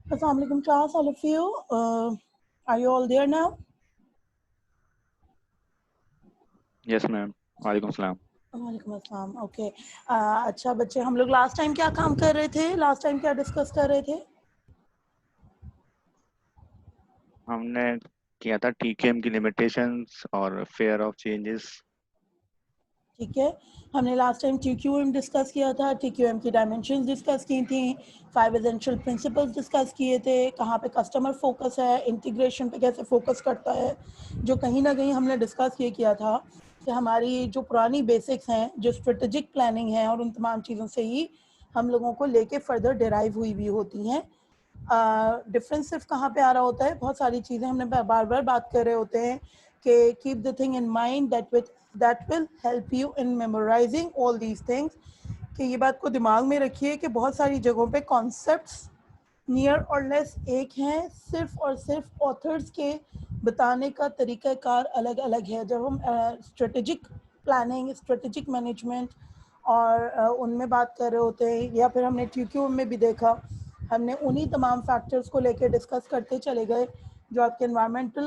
Assalamu alaikum class, all of you. Are you all there now? Yes ma'am, वालेकुम सलाम। वालेकुम अस्सलाम। Okay, अच्छा बच्चे, हम लोग लास्ट टाइम क्या काम कर रहे थे? लास्ट टाइम क्या डिस्कस कर रहे थे? हमने किया था टीकेएम की लिमिटेशंस और फेयर ऑफ चेंजेस। ठीक है, हमने लास्ट टाइम टीक्यूएम डिस्कस किया था, टीक्यूएम की डायमेंशंस डिस्कस की थी, 5 एसेंशियल प्रिंसिपल्स डिस्कस किए थे, कहाँ पे कस्टमर फोकस है, इंटीग्रेशन पे कैसे फोकस करता है, जो कहीं ना कहीं हमने डिस्कस ये किया था कि हमारी जो पुरानी बेसिक्स हैं, जो स्ट्रेटेजिक प्लानिंग है, और उन तमाम चीज़ों से ही हम लोगों को लेके फर्दर डिराइव हुई भी होती हैं। डिफरेंस सिर्फ कहाँ पे आ रहा होता है, बहुत सारी चीज़ें हमने बार बार बात कर रहे होते हैं कि keep the thing in mind that will help you in memorising all these things, कि ये बात को दिमाग में रखिए कि बहुत सारी जगहों पे कॉन्सेप्ट्स नियर और लेस एक हैं, सिर्फ और सिर्फ ऑथर्स के बताने का तरीक़ाकार अलग अलग है। जब हम स्ट्रेटेजिक प्लानिंग, स्ट्रेटेजिक मैनेजमेंट और उनमें बात कर रहे होते हैं, या फिर हमने टीक्यू में भी देखा, हमने उन्हीं तमाम फैक्टर्स को लेकर डिस्कस करते चले गए जो आपके इन्वायरमेंटल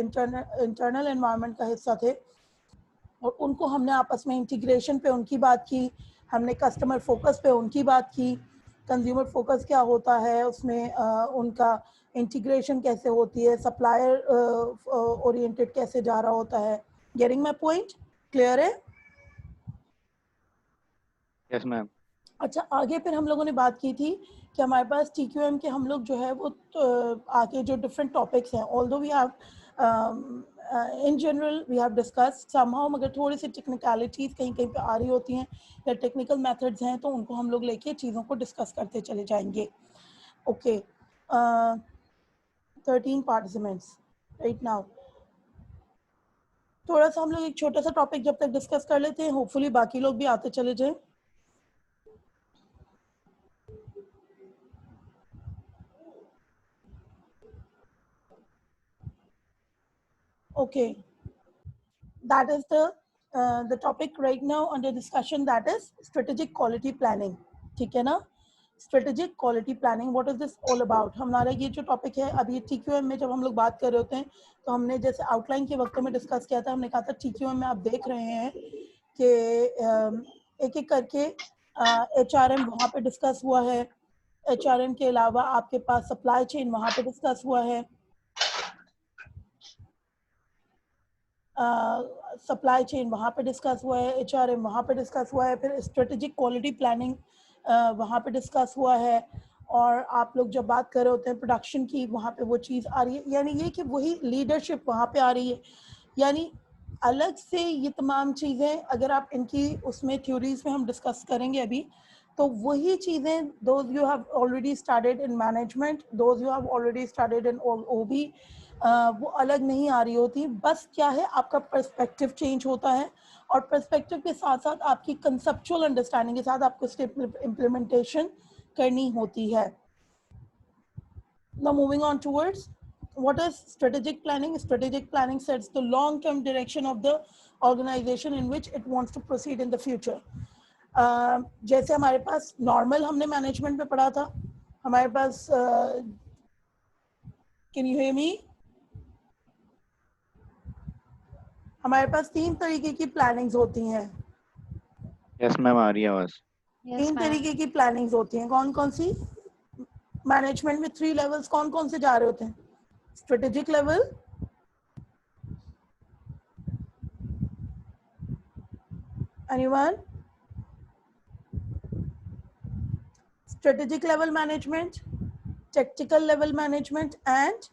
इंटरनल एनवायरनमेंट का हिस्सा थे, और उनको हमने आपस में इंटीग्रेशन पे उनकी बात की, हमने कस्टमर फोकस पे उनकी बात की, कंज्यूमर फोकस क्या होता है उसमें, उनका इंटीग्रेशन कैसे होती है, सप्लायर ओरिएंटेड कैसे जा रहा होता है। Getting my point? क्लियर है? Yes ma'am. अच्छा, आगे फिर हम लोगों ने बात की थी कि हमारे पास टीक्यूएम के हम लोग जो है वो आगे जो डिफरेंट टॉपिक्स हैं, although we have in general we have discuss somehow, मगर थोड़ी सी टेक्निकलिटीज़ कहीं कहीं पे आ रही होती हैं या टेक्निकल मेथड्स हैं, तो उनको हम लोग लेके चीज़ों को डिस्कस करते चले जाएंगे। Okay, 13 participants right now. थोड़ा सा हम लोग एक छोटा सा टॉपिक जब तक डिस्कस कर लेते हैं, होपफुली बाकी लोग भी आते चले जाएं। Okay, that is the topic right now under discussion, that is strategic quality planning. ठीक है ना? Strategic quality planning, what is this all about? हमारा ये जो टॉपिक है, अब ये टीक्यूएम में जब हम लोग बात कर रहे होते हैं, तो हमने जैसे आउटलाइन के वक्त में डिस्कस किया था, हमने कहा था टीक्यूएम में आप देख रहे हैं कि एक एक करके एचआरएम वहाँ पे डिस्कस हुआ है, एचआरएम के अलावा आपके पास सप्लाई चेन वहाँ पे डिस्कस हुआ है, सप्लाई चेन वहाँ पे डिस्कस हुआ है, एचआरएम वहाँ पे डिस्कस हुआ है, फिर स्ट्रेटेजिक क्वालिटी प्लानिंग वहाँ पे डिस्कस हुआ है, और आप लोग जब बात कर रहे होते हैं प्रोडक्शन की, वहाँ पे वो चीज़ आ रही है, यानी ये कि वही लीडरशिप वहाँ पे आ रही है। यानी अलग से ये तमाम चीज़ें अगर आप इनकी उसमें थ्योरीज में हम डिस्कस करेंगे अभी, तो वही चीज़ें those you have already started in management, those you have already started in OB, वो अलग नहीं आ रही होती। बस क्या है, आपका पर्सपेक्टिव चेंज होता है, और पर्सपेक्टिव के साथ साथ आपकी कंसेप्चुअल अंडरस्टैंडिंग के साथ आपको स्टेप इम्प्लीमेंटेशन करनी होती है। Now moving on towards what is strategic planning. Strategic planning sets the long term direction of the organization in which it wants to proceed in the future. जैसे हमारे पास normal हमने management में पढ़ा था, हमारे पास कैन यू हियर मी? हमारे पास 3 तरीके की प्लानिंग्स होती हैं। यस मैम, आ रही है आवाज। 3 तरीके की प्लानिंग्स होती हैं। कौन कौन सी? मैनेजमेंट में 3 लेवल्स कौन कौन से जा रहे होते हैं? Strategic level, anyone? Strategic level management, tactical level management, and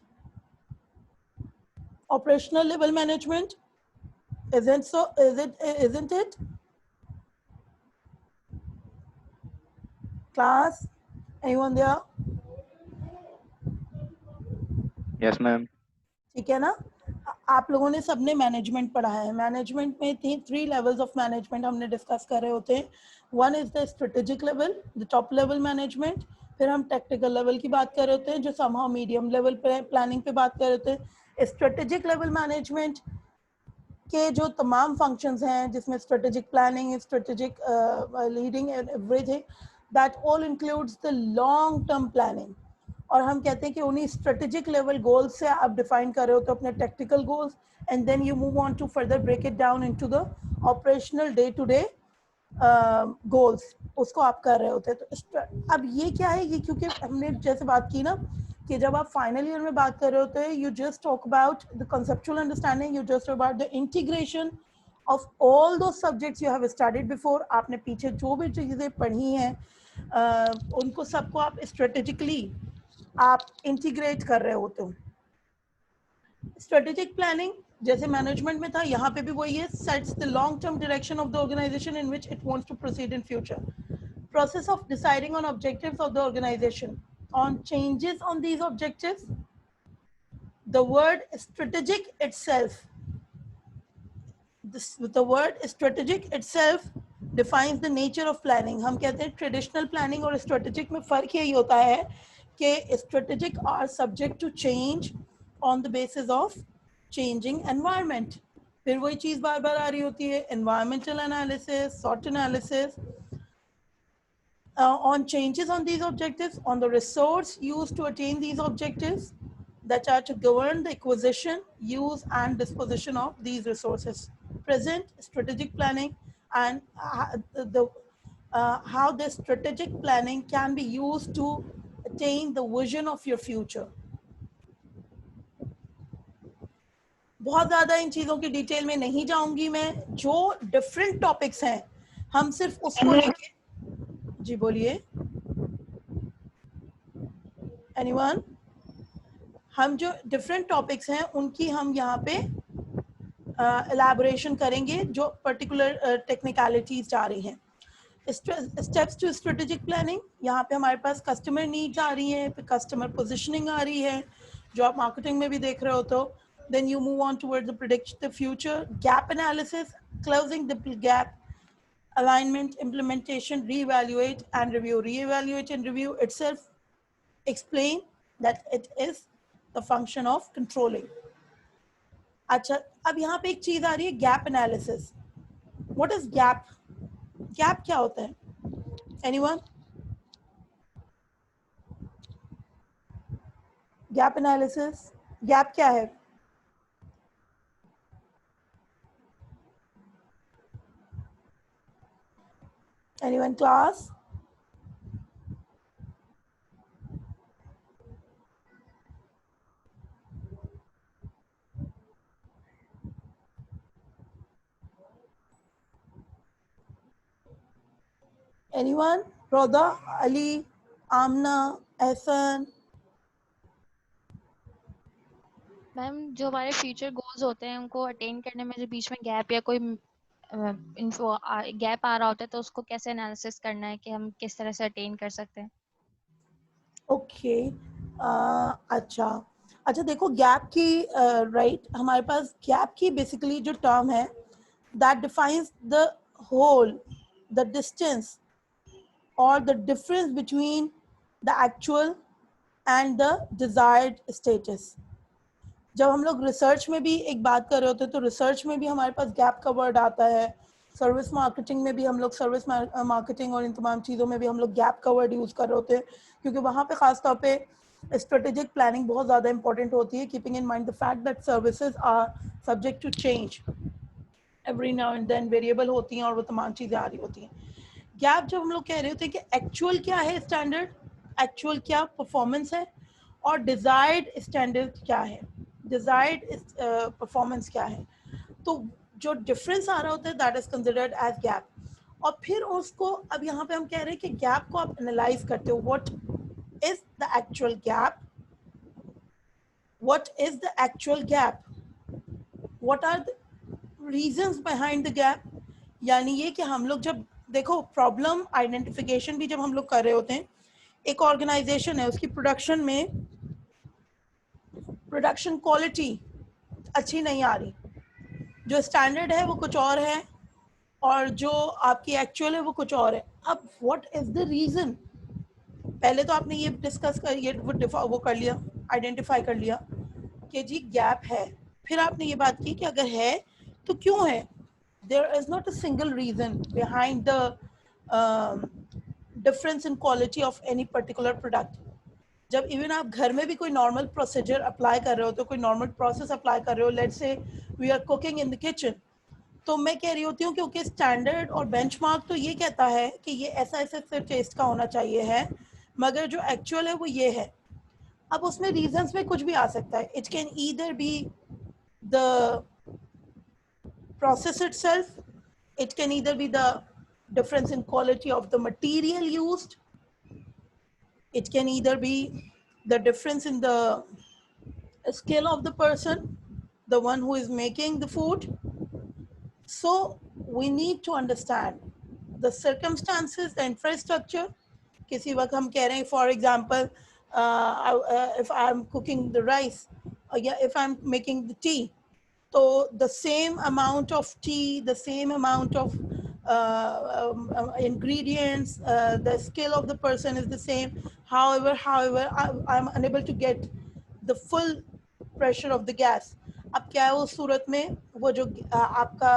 operational level management. Isn't so? Isn't it? Class, anyone there? Yes ma'am. ठीक है ना? आप लोगों ने सबने मैनेजमेंट पढ़ा है। मैनेजमेंट में 3 लेवल्स ऑफ मैनेजमेंट हमने डिस्कस कर रहे होते हैं। One is the strategic level, the top level management, फिर हम टेक्निकल लेवल की बात कर रहे होते हैं, जो समहाउ मीडियम लेवल पे प्लानिंग पे बात कर रहे होते हैं। स्ट्रेटेजिक लेवल मैनेजमेंट के जो तमाम फंक्शंस हैं, जिसमें strategic planning, strategic leading and everything, that all includes the long term planning. और हम कहते हैं कि उन्हीं स्ट्रेटेजिक लेवल गोल्स से आप डिफाइन कर रहे हो तो अपने tactical goals, and then you move on to further break it down into the operational day to day goals, उसको आप कर रहे होते हैं। तो अब ये क्या है, ये क्योंकि हमने जैसे बात की ना कि जब आप फाइनल ईयर में बात कर रहे होते हैं, you just talk about the conceptual understanding, you just about the integration of all those subjects you have studied before. आपने पीछे जो भी चीजें पढ़ी हैं उनको सबको आप strategically आप इंटीग्रेट कर रहे होते हो। स्ट्रेटेजिक प्लानिंग जैसे मैनेजमेंट में था, यहाँ पे भी वही है, sets the long term direction of the organisation in which it wants to proceed in future. Process of deciding on objectives of the organisation, on changes on these objectives, the word strategic itself, the word strategic itself defines the nature of planning. हम कहते हैं traditional planning और strategic में फर्क यही होता है कि strategic are subject to change on the basis of changing environment. फिर वही चीज बार बार आ रही होती है, एनवायरमेंटल एनालिसिस, सॉट analysis, on changes on these objectives, on the resource used to attain these objectives that are to govern the acquisition, use and disposition of these resources. Present strategic planning and how this strategic planning can be used to attain the vision of your future. बहुत ज़्यादा इन चीज़ों की detail में नहीं जाऊंगी मैं, जो different topics हैं हम सिर्फ उसको लेके, जी बोलिए एनीवन, हम जो डिफरेंट टॉपिक्स हैं उनकी हम यहाँ पे एलैबोरेशन करेंगे, जो पर्टिकुलर टेक्निकलिटीज जा रही हैं। स्टेप्स टू स्ट्रेटेजिक प्लानिंग, यहाँ पे हमारे पास कस्टमर नीड्स आ रही हैं, फिर कस्टमर पोजिशनिंग आ रही है जो आप मार्केटिंग में भी देख रहे हो, तो then you move on towards the predict the future, gap analysis, closing the gap, alignment, implementation, reevaluate and review. Reevaluate and review itself explain that it is the function of controlling. अच्छा, अब यहाँ पे एक चीज आ रही है, gap analysis. What is gap? Gap क्या होता है? एनीवन? गैप एनालिसिस, गैप क्या है? Anyone class? Anyone? Roda, Ali, Amna, Ehsan? Ma'am जो हमारे फ्यूचर गोल्स होते हैं उनको अटेन करने में जो बीच में गैप या कोई इन्फो गैप आ रहा होता है तो उसको कैसे एनालिसिस करना है कि हम किस तरह से अटेन कर सकते हैं? ओके, अच्छा अच्छा, देखो गैप की राइट, हमारे पास गैप की बेसिकली जो टर्म है that defines the whole, the distance और the difference between the actual and the desired status. जब हम लोग रिसर्च में भी एक बात कर रहे होते हैं तो रिसर्च में भी हमारे पास गैप का वर्ड आता है, सर्विस मार्केटिंग में भी हम लोग सर्विस मार्केटिंग और इन तमाम चीज़ों में भी हम लोग गैप का वर्ड यूज़ कर रहे होते हैं, क्योंकि वहाँ पे ख़ास तौर पे स्ट्रेटेजिक प्लानिंग बहुत ज़्यादा इंपॉर्टेंट होती है, keeping in mind the fact that services are subject to change every now and then, variable होती हैं और वो तमाम चीज़ें आ रही होती हैं। गैप जब हम लोग कह रहे होते हैं कि एक्चुअल क्या है स्टैंडर्ड, एक्चुअल क्या परफॉर्मेंस है, और डिजायर्ड स्टैंडर्ड क्या है, डिजायर्ड परफॉर्मेंस क्या है, तो जो डिफरेंस आ रहा होता है that is considered age gap. और फिर उसको अब यहाँ पे हम कह रहे हैं कि गैप को आप एनालाइज करते हो, what is the actual gap, what is the actual gap, what are the reasons behind the gap. यानी ये कि हम लोग जब देखो प्रॉब्लम आइडेंटिफिकेशन भी जब हम लोग कर रहे होते हैं, एक ऑर्गेनाइजेशन है उसकी प्रोडक्शन में प्रोडक्शन क्वालिटी अच्छी नहीं आ रही, जो स्टैंडर्ड है वो कुछ और है और जो आपकी एक्चुअल है वो कुछ और है। अब व्हाट इज द रीजन? पहले तो आपने ये डिस्कस कर, ये वो कर लिया, आइडेंटिफाई कर लिया कि जी गैप है, फिर आपने ये बात की कि अगर है तो क्यों है। There is not a single reason behind the difference in quality of any particular product. जब इवन आप घर में भी कोई नॉर्मल प्रोसीजर अप्लाई कर रहे हो, तो कोई नॉर्मल प्रोसेस अप्लाई कर रहे हो, let's say we are cooking in the kitchen, तो मैं कह रही होती हूँ क्योंकि स्टैंडर्ड और बेंचमार्क तो ये कहता है कि ये ऐसा ऐसा टेस्ट का होना चाहिए है, मगर जो एक्चुअल है वो ये है। अब उसमें रीजंस में कुछ भी आ सकता है। It can either be the process itself, it can either be the difference in quality of the material used, it can either be the difference in the skill of the person, the one who is making the food. So we need to understand the circumstances, the infrastructure. किसी वक्त हम कह रहे हैं, for example, if I'm cooking the rice, if I'm making the tea, so the same amount of tea, the same amount of ingredients, the skill of the person is the same. However, I'm unable to get the full pressure of the gas. अब क्या है उस सूरत में, वो जो आपका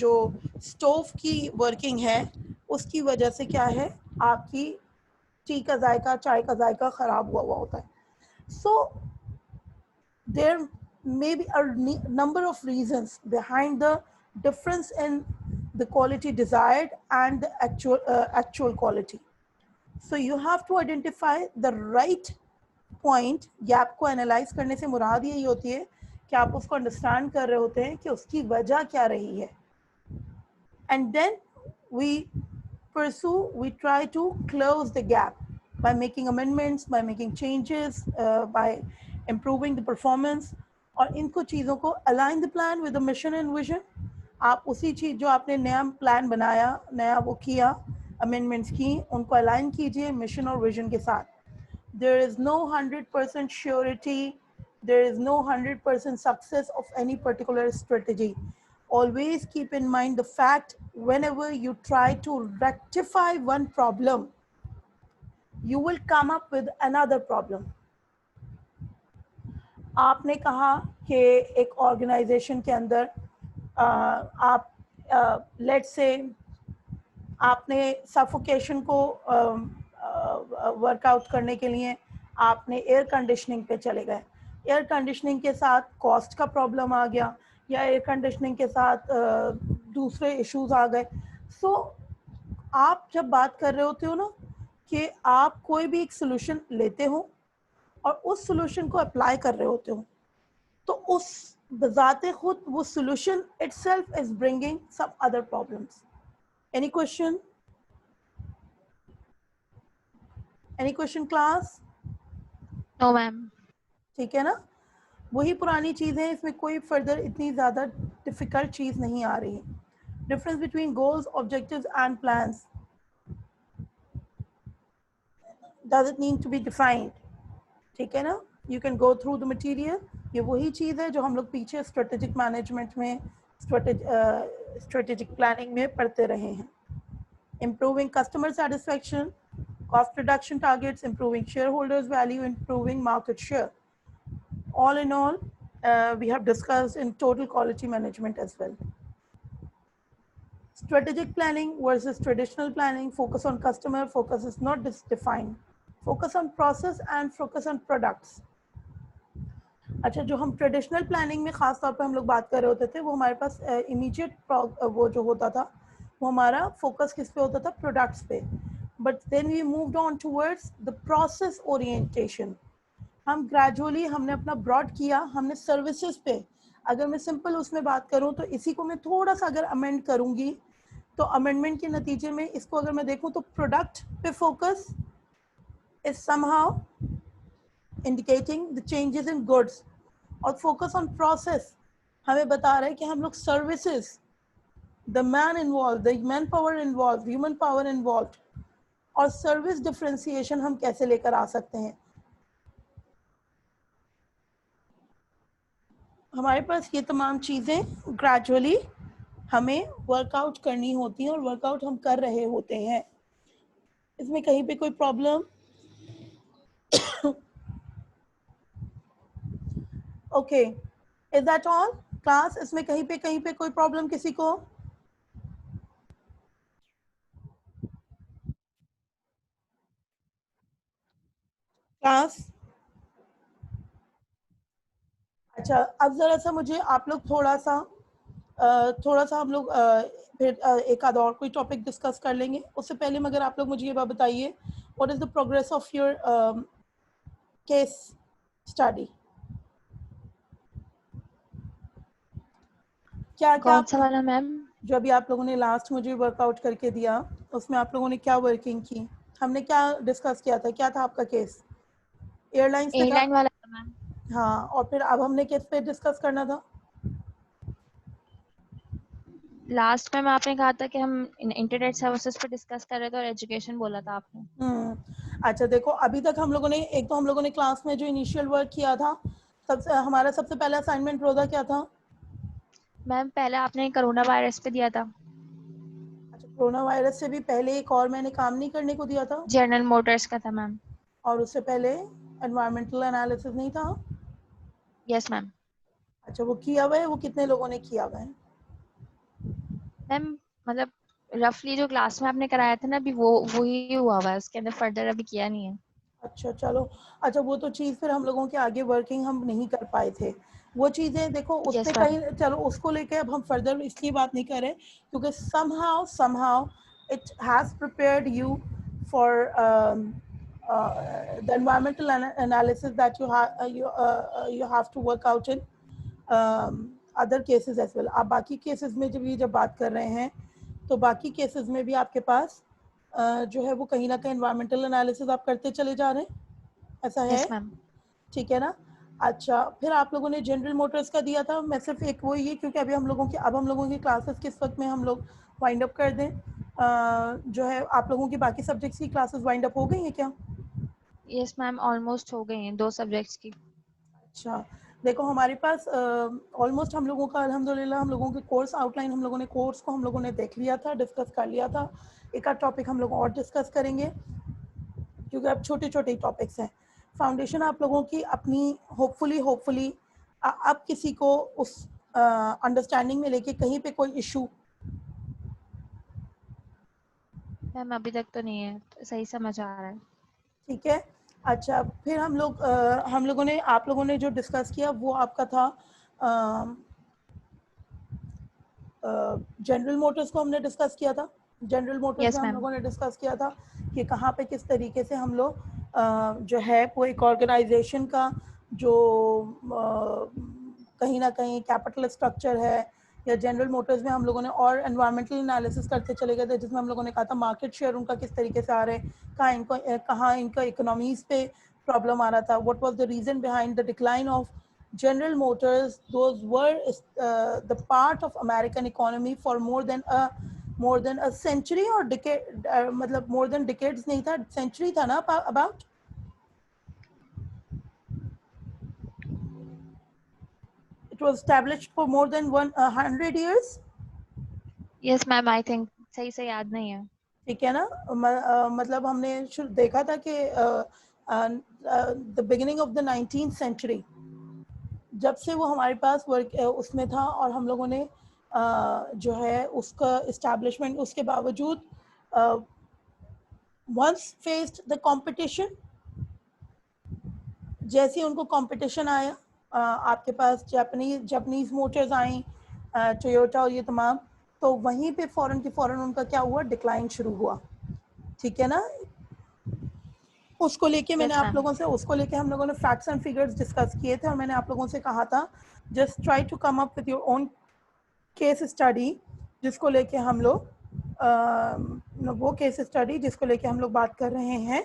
जो stove की वर्किंग है उसकी वजह से क्या है, आपकी टी का जायका, चाय का जायका खराब हुआ होता है. So there may be a number of reasons behind the difference in the quality desired and the actual quality. So you have to identify the right point. Gap को एनालाइज करने से मुराद यही होती है कि आप उसको अंडरस्टैंड कर रहे होते हैं कि उसकी वजह क्या रही है, and then we try to close the gap by making amendments, by making changes, by improving the performance. और इनको चीज़ों को align the plan with the mission and vision. आप उसी चीज़ जो आपने नया प्लान बनाया, नया वो किया, amendments की, उनको align कीजिए mission और vision के साथ. There is no 100% surety, there is no 100% success of any particular strategy. Always keep in mind the fact, whenever you try to rectify one problem, you will come up with another problem. आपने कहा कि एक organisation के अंदर आप let's say आपने suffocation को workout करने के लिए आपने एयर कंडीशनिंग पे चले गए. एयर कंडीशनिंग के साथ कॉस्ट का प्रॉब्लम आ गया, या एयर कंडीशनिंग के साथ दूसरे इश्यूज आ गए. सो आप जब बात कर रहे होते हो ना कि आप कोई भी एक सोल्यूशन लेते हो और उस सोल्यूशन को अप्लाई कर रहे होते हो, तो उस बजाते खुद वो solution itself is bringing some other problems. Any question? Any question class? No ma'am. ठीक है ना, वही पुरानी चीज़ है, इसमें कोई फर्दर इतनी ज़्यादा डिफ़िकल्ट चीज़ नहीं आ रही. Difference between goals, objectives and plans, does it need to be defined? ठीक है ना, you can go through the material. ये वही चीज़ है जो हम लोग पीछे स्ट्रेटेजिक मैनेजमेंट में, स्ट्रेटेजिक प्लानिंग में पढ़ते रहे हैं. Improving customer satisfaction, cost reduction targets, improving shareholders value, improving market share. All in all, we have discussed in total quality management as well. Strategic planning versus traditional planning. Focus on customer, focus is not defined. Focus on process and focus on products. अच्छा, जो हम traditional planning में ख़ास तौर पे हम लोग बात कर रहे होते थे, वो हमारे पास इमीडिएट वो जो होता था, वो हमारा फोकस किस पे होता था? प्रोडक्ट्स पे. But then we moved on towards the process orientation. हम ग्रेजुअली हमने अपना ब्रॉड किया, हमने सर्विसेज पे. अगर मैं सिंपल उसमें बात करूं तो इसी को मैं थोड़ा सा अगर अमेंड करूंगी, तो अमेंडमेंट के नतीजे में इसको अगर मैं देखूं तो प्रोडक्ट पे focus is somehow indicating the changes in goods, और फोकस ऑन प्रोसेस हमें बता रहा है कि हम लोग services, the man involve, the man power involve, human power involve, और सर्विस डिफरेंशिएशन हम कैसे लेकर आ सकते हैं. हमारे पास ये तमाम चीज़ें ग्रेजुअली हमें वर्कआउट करनी होती हैं, और वर्कआउट हम कर रहे होते हैं. इसमें कहीं पे कोई problem? Okay, is that all class? इसमें कहीं पे कोई प्रॉब्लम किसी को? क्लास। अच्छा, अब जरा सा मुझे आप लोग थोड़ा सा हम लोग फिर एक आध और कोई टॉपिक डिस्कस कर लेंगे। उससे पहले मगर आप लोग मुझे ये बात बताइए, what is the progress of your case study? क्या क्या कौन सा वाला मैम? जो अभी आप लोगों ने लास्ट मुझे वर्कआउट करके दिया, उसमें आप लोगों ने क्या वर्किंग की? हमने क्या डिस्कस किया था? क्या था आपका केस? एयरलाइंस पे था। एयरलाइन वाला था मैम। हाँ, और फिर अब हमने किस पे डिस्कस करना था? लास्ट में आपने कहा था कि हम इंटरनेट सर्विसेज पे डिस्कस कर रहे थे और एजुकेशन बोला था आपने। अच्छा देखो, अभी तक हम लोगों ने एक तो हम लोगों ने क्लास में जो इनिशियल वर्क किया था, हमारा सबसे पहला असाइनमेंट रोजा क्या था? मैम पहले आपने कोरोना वायरस पे दिया था। अच्छा, कोरोना वायरस से भी पहले एक और मैंने काम नहीं करने को दिया था, जनरल मोटर्स का था मैम। और उससे पहले एनवायरमेंटल एनालिसिस नहीं था? Yes ma'am. अच्छा, वो किया हुआ है? वो कितने लोगों ने किया हुआ है? मैम मतलब रफली जो क्लास में आपने कराया था ना अभी वही हुआ हुआ है, उसके अंदर फर्दर अभी किया नहीं है। अच्छा चलो। अच्छा, वो तो चीज़ फिर हम लोगों के आगे वर्किंग हम नहीं कर पाए थे। वो चीज़ें देखो उस पे यस मैम। कहीं, चलो उसको लेके अब हम फर्दर इसलिए बात नहीं कर रहे क्योंकि somehow it has prepared you for the environmental analysis that you have to work out in other cases as well. आप बाकी केसेस में जब बात कर रहे हैं तो बाकी केसेस में भी आपके पास जो है वो कहीं ना कहीं एनवायरमेंटल एनालिसिस आप करते चले जा रहे हैं, ऐसा है? Yes ma'am. ठीक है ना? अच्छा, फिर आप लोगों ने जनरल मोटर्स का दिया था। मैं सिर्फ एक वो ये, क्योंकि अभी हम लोगों की क्लासेस किस वक्त में हम लोग वाइंड अप कर दें, जो है आप लोगों की बाकी सब्जेक्ट्स की क्लासेस वाइंड अप हो गई हैं क्या? यस मैम ऑलमोस्ट हो गई हैं 2 सब्जेक्ट्स की। अच्छा, देखो हमारे पास ऑलमोस्ट हम लोगों का अल्हम्दुलिल्लाह हम लोगों के कोर्स आउटलाइन, हम लोगों ने कोर्स को हम लोगों ने देख लिया था, डिस्कस कर लिया था। एक आध टॉपिक हम लोग और डिस्कस करेंगे क्योंकि अब छोटे छोटे टॉपिक्स हैं। फाउंडेशन आप लोगों की अपनी होपफुली अब किसी को उस अंडरस्टैंडिंग में लेके कहीं पे कोई इशू? मैम अभी तक तो नहीं है, सही समझ आ रहा है। ठीक है। अच्छा, फिर हम लोगों ने आप लोगों ने जो डिस्कस किया वो आपका था जनरल मोटर्स को हमने डिस्कस किया था। जनरल मोटर्स यस में हम मैम। लोगों ने डिस्कस किया था कि कहाँ पे किस तरीके से हम लोग जो है वो एक ऑर्गेनाइजेशन का जो कहीं ना कहीं कैपिटल स्ट्रक्चर है, या जनरल मोटर्स में हम लोगों ने और एनवायरमेंटल एनालिसिस करते चले गए थे जिसमें हम लोगों ने कहा था मार्केट शेयर उनका किस तरीके से आ रहे हैं, कहाँ इनका इकोनॉमीज पे प्रॉब्लम आ रहा था, what was the reason behind the decline of General Motors. Those were the part of American economy for more than a century or decade, मतलब more than decades नहीं था, century था ना about? It was established for more than 100 years. Yes ma'am I think सही से याद नहीं है। ठीक है ना? मतलब हमने देखा था कि the beginning of the 19th century जब से वो हमारे पास वर्क उसमें था, और हम लोगों ने जो है उसका इस्टेब्लिशमेंट उसके बावजूद वंस फेस्ड द कंपटीशन। जैसे उनको कंपटीशन आया, आपके पास जापानीज मोटर्स आई, टोयोटा और ये तमाम, तो वहीं पे फौरन की फौरन उनका क्या हुआ, डिक्लाइन शुरू हुआ। ठीक है ना? उसको लेके मैंने यस आप मैम। लोगों से उसको लेके हम लोगों ने फैक्ट्स एंड फिगर्स डिस्कस किए थे, और मैंने आप लोगों से कहा था just try to come up with your own case study जिसको लेके हम लोग वो केस स्टडी जिसको लेके हम लोग बात कर रहे हैं,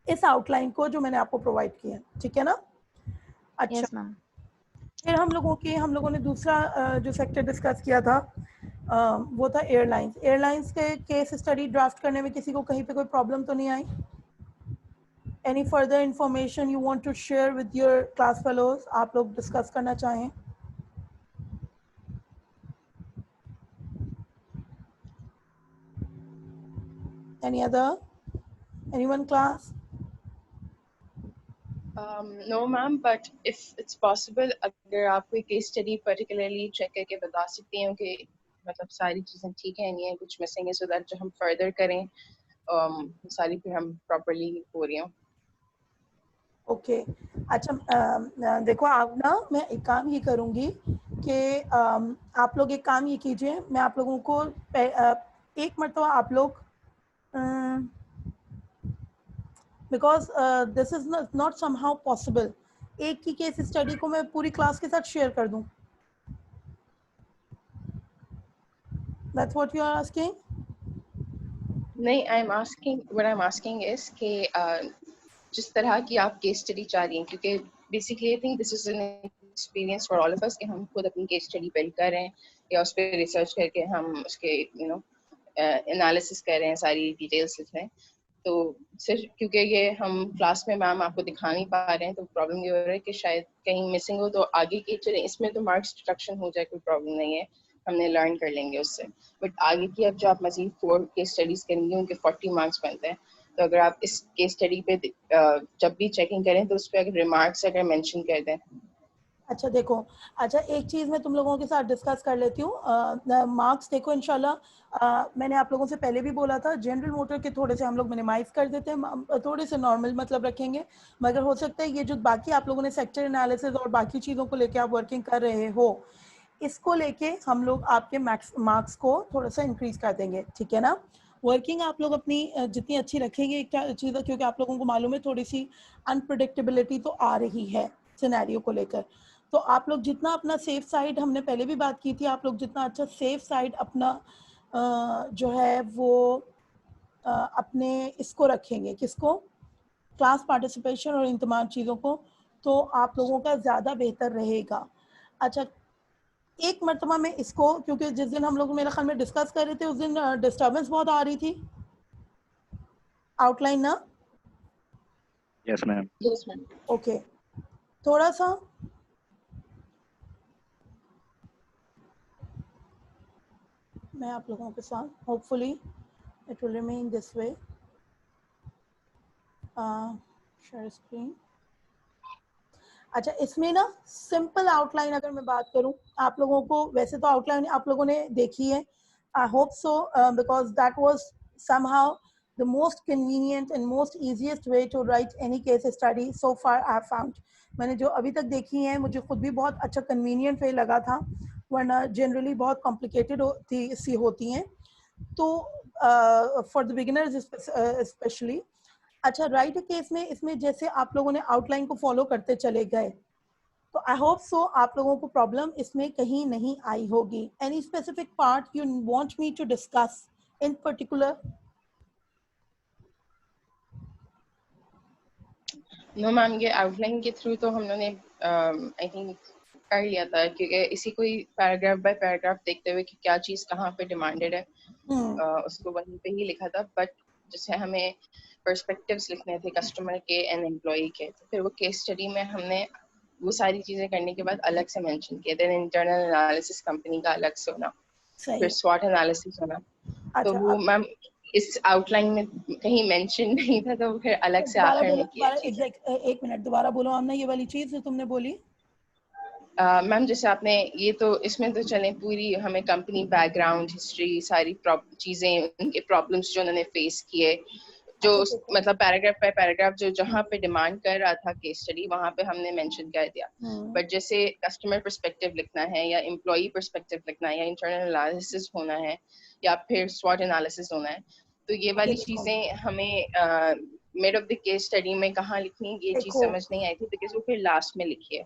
इस आउटलाइन को जो मैंने आपको प्रोवाइड किया। ठीक है ना? अच्छा, यस मैम। फिर हम लोगों ने दूसरा जो सेक्टर डिस्कस किया था वो था एयरलाइंस के केस स्टडी ड्राफ्ट करने में किसी को कहीं पे कोई प्रॉब्लम तो नहीं आई? Any further information you want to share with your class fellows, आप लोग डिस्कस करना चाहें? Any other, anyone class? No ma'am, but if it's possible अगर आप कोई केस स्टडी पर्टिकुलरली चेक करके बता सकती हैं कि मतलब सारी चीज़ें ठीक है नहीं है, कुछ मिसिंग है, सो दैट जो हम फर्दर करें सारी फिर हम प्रॉपरली हो रही हों। ओके अच्छा देखो आप ना, मैं एक काम ये करूँगी कि आप लोग एक काम ये कीजिए, मैं आप लोगों को एक मरतबा आप लोग because this is not somehow possible, एक ही केस स्टडी को मैं पूरी क्लास के साथ शेयर कर दूं। That's what you are asking? नहीं, what I am asking is कि जिस तरह की आप केस स्टडी चाह रही हैं, क्योंकि basically I think this is an experience for all of us कि हम खुद अपनी केस स्टडी बिल्ड कर रहे हैं या उस पर रिसर्च करके हम उसके एनालिसिस कर रहे हैं, सारी डिटेल्स लिख रहे हैं। तो सिर्फ क्योंकि ये हम क्लास में मैम आपको दिखा नहीं पा रहे हैं तो प्रॉब्लम ये हो रहा है कि शायद कहीं मिसिंग हो, तो आगे की चले इसमें तो मार्क्स डिडक्शन हो जाए, कोई प्रॉब्लम नहीं है, हमने लर्न कर लेंगे उससे। बट आगे की अब जो आप मजीद 4 केस स्टडीज करेंगे उनके 40 मार्क्स बनते हैं, तो अगर आप इस केस स्टडी पे जब भी चेकिंग करें तो उस पर अगर रिमार्क्स अगर मेंशन कर दें। अच्छा देखो, अच्छा एक चीज़ मैं तुम लोगों के साथ डिस्कस कर लेती हूँ। मार्क्स देखो इंशाल्लाह मैंने आप लोगों से पहले भी बोला था, जनरल मोटर के थोड़े से हम लोग मिनिमाइज कर देते हैं, थोड़े से नॉर्मल मतलब रखेंगे, मगर हो सकता है ये जो बाकी आप लोगों ने सेक्टर एनालिसिस और बाकी चीज़ों को लेके आप वर्किंग कर रहे हो, इसको लेके हम लोग आपके मार्क्स को थोड़ा सा इंक्रीज कर देंगे, ठीक है ना? वर्किंग आप लोग अपनी जितनी अच्छी रखेंगे एक चीज़, क्योंकि आप लोगों को मालूम है थोड़ी सी अनप्रडिक्टेबिलिटी तो आ रही है सिनेरियो को लेकर, तो आप लोग जितना अपना सेफ साइड, हमने पहले भी बात की थी, आप लोग जितना अच्छा सेफ साइड अपना जो है वो अपने इसको रखेंगे, किसको, क्लास पार्टिसिपेशन और इन तमाम चीज़ों को, तो आप लोगों का ज़्यादा बेहतर रहेगा। अच्छा एक मरतबा में इसको, क्योंकि जिस दिन हम लोग मेरे ख्याल में डिस्कस कर रहे थे उस दिन डिस्टर्बेंस बहुत आ रही थी आउटलाइन ना? Yes ma'am. Yes ma'am. Okay थोड़ा सा मैं आप लोगों के साथ, hopefully it will remain this way, share screen. अच्छा इसमें ना सिंपल आउटलाइन अगर मैं बात करूं, आप लोगों को वैसे तो आउटलाइन आप लोगों ने देखी है, I hope so, because that was somehow the most convenient and most easiest way to write any case study so far I have found। मैंने जो अभी तक देखी है मुझे खुद भी बहुत अच्छा convenient way लगा था, वरना जनरली बहुत कॉम्प्लिकेटेड होती हैं, तो फॉर द बिगिनर्स स्पेशली। अच्छा राइट केस में इसमें जैसे आप लोगों ने आउटलाइन को फॉलो करते चले गए, तो आई होप सो आप लोगों को प्रॉब्लम इसमें कहीं नहीं आई होगी। Any specific part you want me to discuss in particular? No ma'am, ये आउटलाइन के थ्रू तो हम लोगों ने आई थिंक कर लिया था, क्योंकि इसी कोई पैराग्राफ बाय पैराग्राफ देखते हुए कि क्या चीज़ कहाँ पे डिमांडेड है उसको वहीं पे ही लिखा था। बट जैसे हमें पर्सपेक्टिव्स लिखने थे कस्टमर के एंड एम्प्लॉय के, तो फिर वो केस स्टडी में हमने वो सारी चीज़ें करने के बाद अलग से मेंशन किए थे, इंटरनल एनालिसिस कंपनी का अलग से होना, फिर सही। स्वॉट एनालिसिस होना, तो अच्छा वो अब मैम इस आउटलाइन में कहीं मेंशन नहीं था, तो फिर अलग से दोबारा आखिर बोलो, में किया दोबारा चीज़ें। एग्जैक्ट एक मिनट दोबारा बोलो हमने ये वाली चीज जो तुमने बोली। मैम जैसे आपने ये तो इसमें तो चले पूरी हमें कंपनी बैकग्राउंड हिस्ट्री सारी चीजें, उनके प्रॉब्लम्स जो उन्होंने फेस किए, जो अच्छा देखो, मतलब पैराग्राफ बाय पैराग्राफ जो जहाँ पे डिमांड कर रहा था केस स्टडी वहाँ पे हमने मेंशन कर दिया। बट जैसे कस्टमर पर्सपेक्टिव लिखना है या एम्प्लॉई पर्सपेक्टिव लिखना है या इंटरनल एनालिसिस होना है या फिर स्वॉट एनालिसिस होना है, तो ये ये वाली देखो, चीजें हमें mid of the case study में कहाँ लिखनी ये चीज देखो समझ नहीं आई थी, बिकॉज वो फिर लास्ट में लिखी है।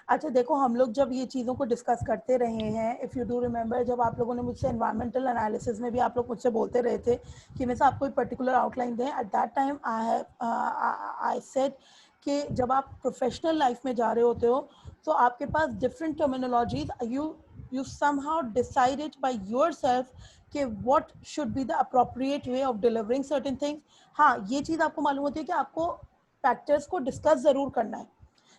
अच्छा देखो हम लोग जब ये चीज़ों को डिस्कस करते रहे हैं, इफ़ यू डू रिमेंबर, जब आप लोगों ने मुझसे एनवायरमेंटल एनालिसिस में भी आप लोग मुझसे बोलते रहे थे कि मैं आप कोई पर्टिकुलर आउटलाइन दें, at that time I said कि जब आप प्रोफेशनल लाइफ में जा रहे होते हो तो आपके पास different terminologies, you somehow decided by yourself कि what should be the appropriate way of delivering certain things. हाँ ये चीज़ आपको मालूम होती है कि आपको फैक्टर्स को डिस्कस ज़रूर करना है,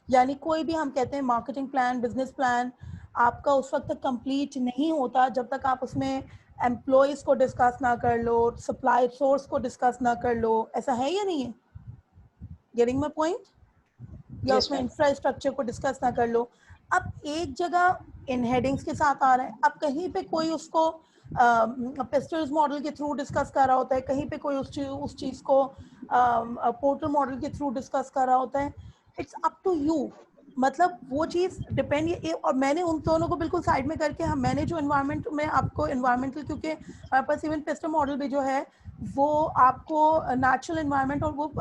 यानी कोई भी हम कहते हैं मार्केटिंग प्लान, बिजनेस प्लान आपका उस वक्त तक कंप्लीट नहीं होता जब तक आप उसमें एम्प्लॉयज़ को डिस्कस ना कर लो, सप्लाई सोर्स को डिस्कस ना कर लो, ऐसा है या नहीं है? Getting my point? या यस उसमें मैम। इंफ्रास्ट्रक्चर को डिस्कस ना कर लो। अब एक जगह इन हेडिंग्स के साथ आ रहा है, अब कहीं पे कोई उसको पिस्टल्स मॉडल के थ्रू डिस्कस कर रहा होता है, कहीं पे कोई उस चीज़ को पोर्टल मॉडल के थ्रू डिस्कस कर रहा होता है, इट्स अप टू यू। मतलब वो चीज़ डिपेंड, और मैंने उन दोनों को बिल्कुल साइड में करके मैंने जो एनवायरनमेंट में आपको एनवायरमेंटल, क्योंकि हमारे पास इवन पेस्टर मॉडल भी जो है वो आपको नेचुरल एनवायरनमेंट और वो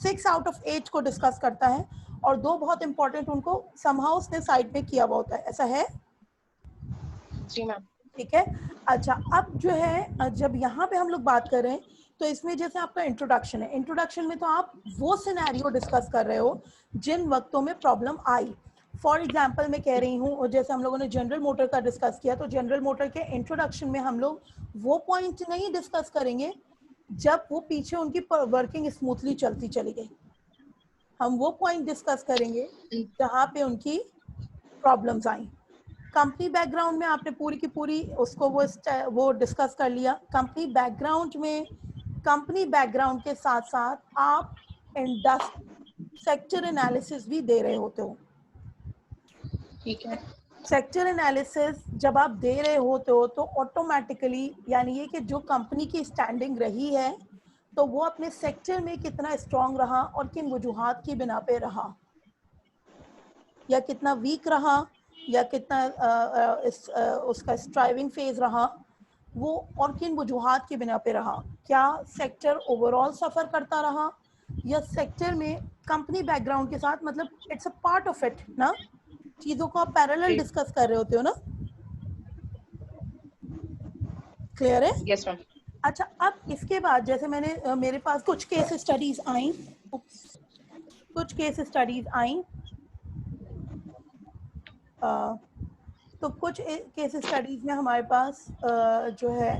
6 आउट ऑफ 8 को डिस्कस करता है, और 2 बहुत इंपॉर्टेंट उनको समहाउ उसने साइड में किया हुआ होता है। ऐसा है? जी मैम। ठीक है। अच्छा, अब जो है जब यहाँ पे हम लोग बात कर रहे हैं तो इसमें जैसे आपका इंट्रोडक्शन है, इंट्रोडक्शन में तो आप वो सिनेरियो डिस्कस कर रहे हो जिन वक्तों में प्रॉब्लम आई। फॉर एग्जांपल मैं कह रही हूँ, और जैसे हम लोगों ने जनरल मोटर का डिस्कस किया, तो जनरल मोटर के इंट्रोडक्शन में हम लोग वो पॉइंट नहीं डिस्कस करेंगे जब वो पीछे उनकी वर्किंग स्मूथली चलती चली गई। हम वो पॉइंट डिस्कस करेंगे जहाँ पे उनकी प्रॉब्लम्स आई। कंपनी बैकग्राउंड में आपने पूरी की पूरी उसको वो डिस्कस कर लिया। कंपनी बैकग्राउंड में, कंपनी बैकग्राउंड के साथ साथ आप सेक्टर एनालिसिस भी दे रहे होते हो। ठीक है। सेक्टर एनालिसिस जब आप दे रहे होते हो तो ऑटोमेटिकली यानी ये कि जो कंपनी की स्टैंडिंग रही है तो वो अपने सेक्टर में कितना स्ट्रांग रहा और किन वजूहात की बिना पे रहा, या कितना वीक रहा, या कितना उसका स्ट्राइविंग फेज रहा, वो और किन वजूहात की बिना पे रहा। क्या सेक्टर ओवरऑल सफ़र करता रहा, या सेक्टर में कंपनी बैकग्राउंड के साथ, मतलब it's a part of it ना, चीज़ों को आप पैरेलल डिस्कस कर रहे होते हो ना। क्लियर है? Yes ma'am. अच्छा, अब इसके बाद जैसे मैंने मेरे पास कुछ केस स्टडीज आई, तो कुछ केस स्टडीज में हमारे पास जो है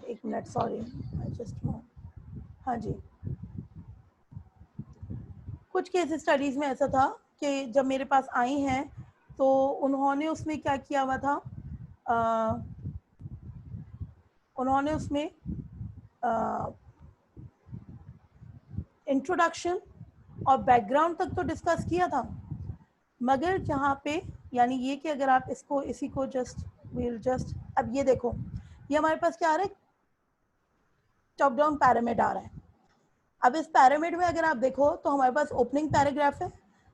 एक मिनट, सॉरी आई जस्ट, हाँ जी, कुछ केस स्टडीज में ऐसा था कि जब मेरे पास आई हैं तो उन्होंने उसमें क्या किया हुआ था, उन्होंने उसमें इंट्रोडक्शन और बैकग्राउंड तक तो डिस्कस किया था, मगर जहाँ पे यानी ये कि अगर आप इसको इसी को जस्ट अब ये देखो, ये हमारे पास क्या आ रहा है, टॉप डाउन पैरामिड आ रहा है। अब इस पैरामिड में अगर आप देखो तो हमारे पास ओपनिंग पैराग्राफ है।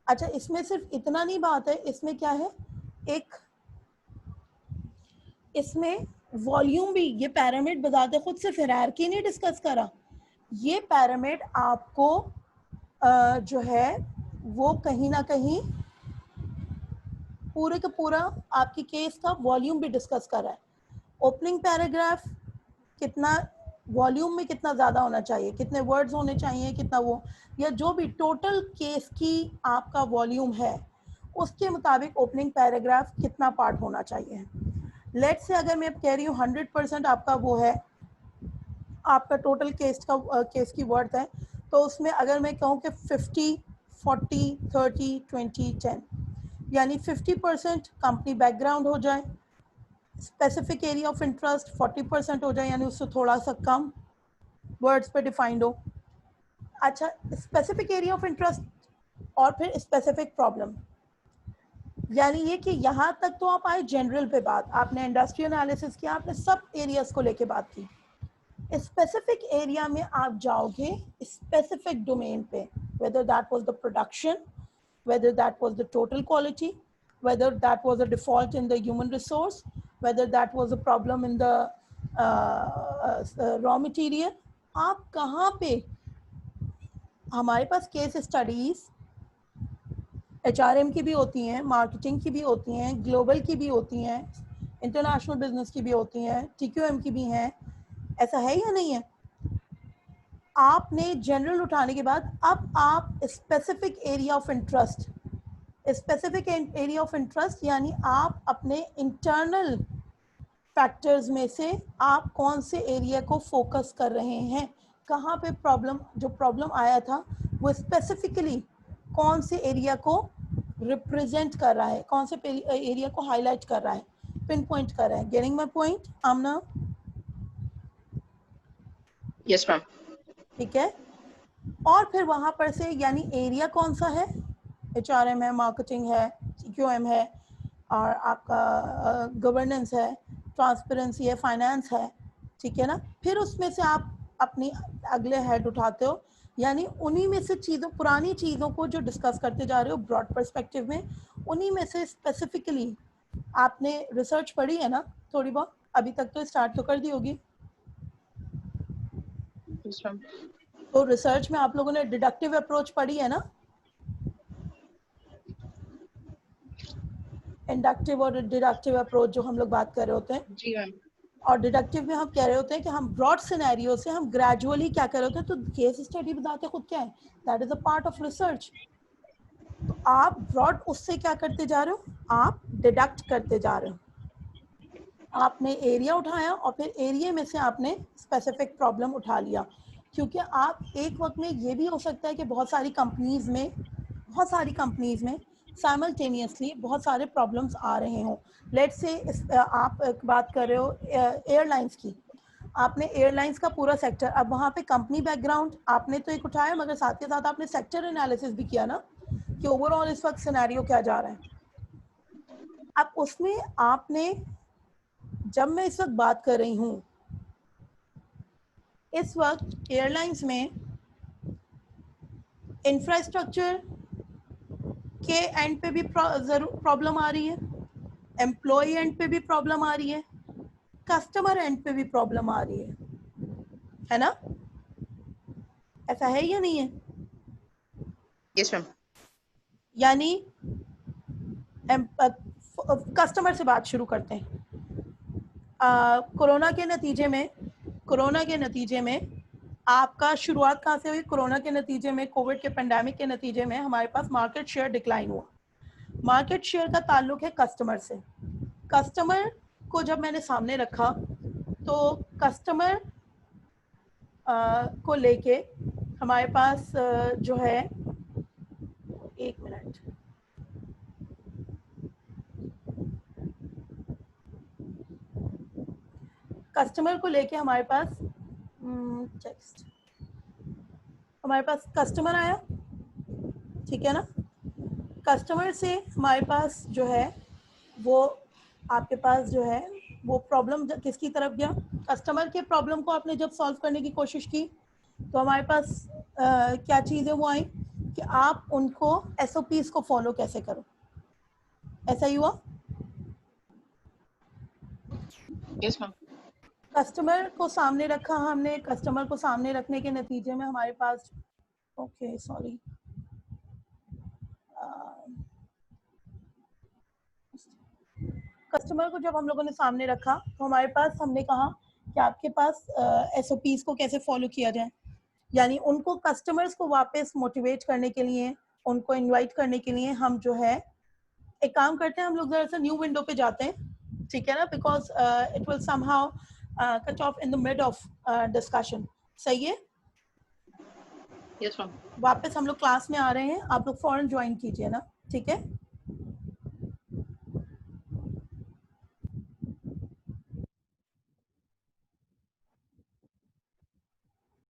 अच्छा, इसमें सिर्फ इतना नहीं बात है, इसमें क्या है, एक इसमें वॉल्यूम भी, ये पैरामिड बजाते खुद सिर्फ हायरार्की नहीं डिस्कस करा, ये पैरामिड आपको जो है वो कहीं ना कहीं पूरे का पूरा आपकी केस का वॉल्यूम भी डिस्कस कर रहा है। ओपनिंग पैराग्राफ कितना वॉल्यूम में कितना ज़्यादा होना चाहिए, कितने वर्ड्स होने चाहिए, कितना वो, या जो भी टोटल केस की आपका वॉल्यूम है उसके मुताबिक ओपनिंग पैराग्राफ कितना पार्ट होना चाहिए। लेट्स से अगर मैं कह रही हूँ 100% आपका वो है, आपका टोटल केस की वर्थ है, तो उसमें अगर मैं कहूँ कि 50, 40, 30, 20, 10, यानी 50% कंपनी बैकग्राउंड हो जाए, स्पेसिफिक एरिया ऑफ इंटरेस्ट 40% हो जाए, यानी उससे थोड़ा सा कम वर्ड्स पे डिफाइंड हो। अच्छा, स्पेसिफिक एरिया ऑफ इंटरेस्ट और फिर स्पेसिफिक प्रॉब्लम, यानी ये कि यहाँ तक तो आप आए जनरल पे बात, आपने इंडस्ट्री एनालिसिस किया, आपने सब एरियाज को लेके बात की। स्पेसिफिक एरिया में आप जाओगे स्पेसिफिक डोमेन पे, whether that was the production, whether that was the total quality, whether that was a default in the human resource, whether that was a problem in the raw material, आप कहाँ पे, हमारे पास case studies HRM की भी होती हैं, marketing की भी होती हैं, ग्लोबल की भी होती हैं, इंटरनेशनल बिजनेस की भी होती हैं, TQM की भी हैं, ऐसा है या नहीं है? आपने जनरल उठाने के बाद अब आप specific area of interest, specific area of interest यानी आप अपने इंटरनल फैक्टर्स में से आप कौन से एरिया को फोकस कर रहे हैं, कहाँ पे प्रॉब्लम, जो प्रॉब्लम आया था वो स्पेसिफिकली कौन से एरिया को रिप्रेजेंट कर रहा है, कौन से एरिया को हाईलाइट कर रहा है, पिन पॉइंट कर रहा है। Getting my point Aamna? Yes ma'am. ठीक है। और फिर वहां पर से यानी एरिया कौन सा है, HRM है, मार्केटिंग है, TQM है, और आपका गवर्नेंस है, ट्रांसपेरेंसी है, फाइनेंस है, ठीक है ना। फिर उसमें से आप अपनी अगले हेड उठाते हो, यानी उन्हीं में से चीज़ों, पुरानी चीज़ों को जो डिस्कस करते जा रहे हो ब्रॉड पर्सपेक्टिव में, उन्हीं में से स्पेसिफिकली आपने रिसर्च पढ़ी है ना थोड़ी बहुत, अभी तक तो स्टार्ट तो कर दी होगी। Yes, ma'am. तो रिसर्च में आप लोगों ने डिडक्टिव अप्रोच पढ़ी है ना, इंडक्टिव और डिडक्टिव अप्रोच जो हम लोग बात कर रहे होते हैं। जी मैम। और डिडक्टिव में हम कह रहे होते हैं कि हम ब्रॉड सिनेरियो से हम ग्रेजुअली क्या कर रहे होते हैं, तो केस स्टडी बताते खुद क्या है, that is a part of research. तो आप ब्रॉड उससे क्या करते जा रहे हो, आप डिडक्ट करते जा रहे हो। आपने एरिया उठाया और फिर एरिया में से आपने स्पेसिफिक प्रॉब्लम उठा लिया, क्योंकि आप एक वक्त में ये भी हो सकता है कि बहुत सारी कंपनीज में साइमल्टेनियसली बहुत सारे प्रॉब्लम्स आ रहे हों। लेट्स से आप बात कर रहे हो एयरलाइंस की, आपने एयरलाइंस का पूरा सेक्टर, अब वहाँ पे कंपनी बैकग्राउंड आपने तो एक उठाया, मगर साथ के साथ आपने सेक्टर एनालिसिस भी किया ना कि ओवरऑल इस वक्त सिनेरियो क्या जा रहा है। अब उसमें आपने, जब मैं इस वक्त बात कर रही हूँ, इस वक्त एयरलाइंस में इंफ्रास्ट्रक्चर के एंड पे भी जरूर प्रॉब्लम आ रही है, एम्प्लॉय एंड पे भी प्रॉब्लम आ रही है, कस्टमर एंड पे भी प्रॉब्लम आ रही है ना, ऐसा है या नहीं है? Yes ma'am. यानी कस्टमर से बात शुरू करते हैं। कोरोना के नतीजे में आपका शुरुआत कहाँ से हुई? कोरोना के नतीजे में, कोविड के पेंडेमिक के नतीजे में हमारे पास मार्केट शेयर डिक्लाइन हुआ। मार्केट शेयर का ताल्लुक है कस्टमर से। कस्टमर को जब मैंने सामने रखा तो कस्टमर को लेके हमारे पास जो है, एक मिनट, कस्टमर को लेके हमारे पास कस्टमर आया, ठीक है ना। कस्टमर से हमारे पास जो है वो, आपके पास जो है वो प्रॉब्लम किसकी तरफ गया? कस्टमर के प्रॉब्लम को आपने जब सॉल्व करने की कोशिश की तो हमारे पास क्या चीज़ें वो आई कि आप उनको SOPs को फॉलो कैसे करो, ऐसा ही हुआ। Yes ma'am. कस्टमर को सामने रखा हमने, कस्टमर को सामने रखने के नतीजे में हमारे पास, ओके सॉरी, कस्टमर को जब हम लोगों ने सामने रखा तो हमारे पास, हमने कहा कि आपके पास SOPs को कैसे फॉलो किया जाए, यानी उनको, कस्टमर्स को वापस मोटिवेट करने के लिए, उनको इनवाइट करने के लिए हम जो है एक काम करते हैं, हम लोग जरा सा न्यू विंडो पे जाते हैं, ठीक है ना, because it will somehow cut off in the mid of discussion. सही है? Yes ma'am. वापस हम लोग क्लास में आ रहे हैं, आप लोग फौरन ज्वाइन कीजिए ना, ठीक है।